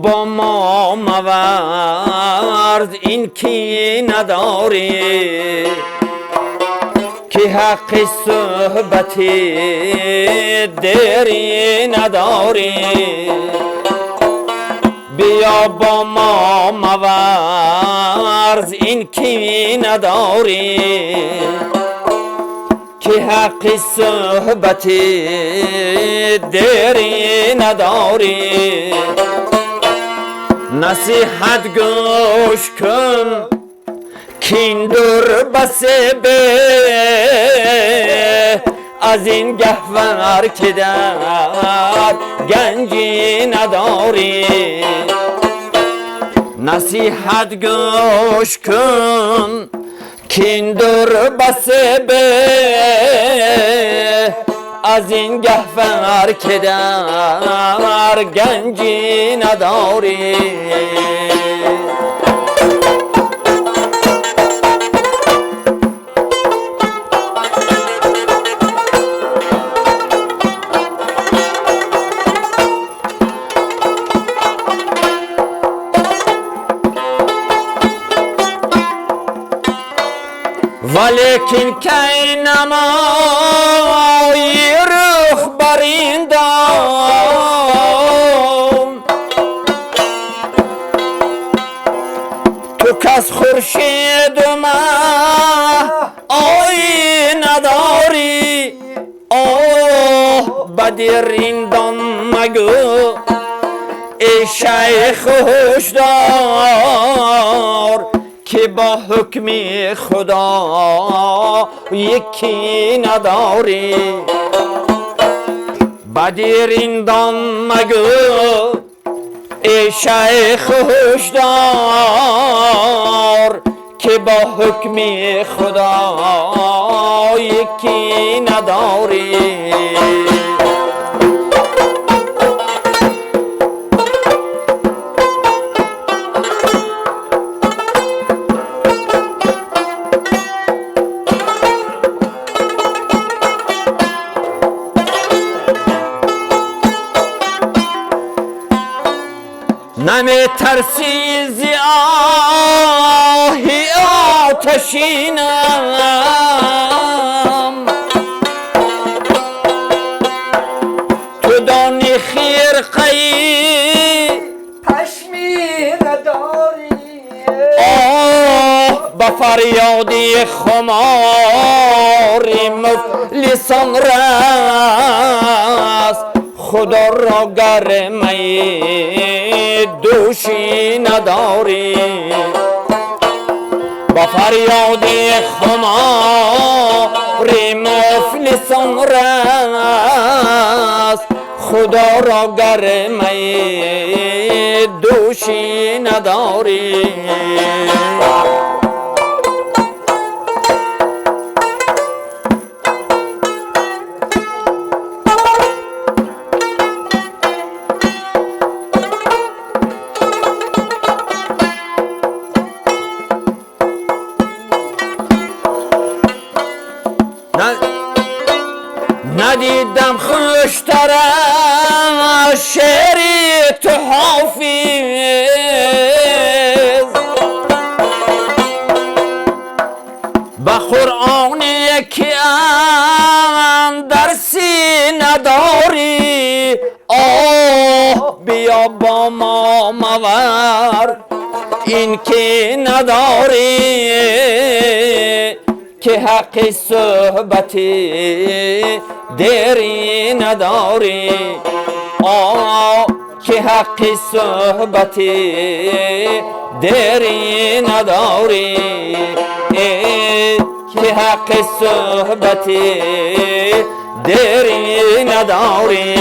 با ما مورد این کی نداری که حق صحبتی دری نداری بیا با ما مورد این کی نداری که حق صحبتی دری نداری نصیحت گوش کن کین دور بسه به از این گهور که در گنجی نداری نصیحت گوش کن کین دور بسه به از این گهور که در گنجی نداری ولیکن کی نمایی رخ بریندم تو کس خورشید و مه آیی نداری آه بدیریندم مگو ای شیخ هشدار که با حکم خدا یکی نداری بدیریندم مگو ای شیخ هشدار که با حکم خدا یکی نداری نمی ترسی ز آهی آتشینم تو دانی خرقه‌ای پشمی نداری آه با فریادی خماری مفلسان رس خدا را گرمی دوشی نداری با فریادی خماری مفلسان رس خدا را گرمی دوشی نداری ندیدم خوشتر از شعری تو حافظ با قرآنی که درسی نداری آه بیا با ما مور این که نداری که حق صحبتی دری نداری آه که حق صحبتی دری نداری که حق صحبتی دری نداری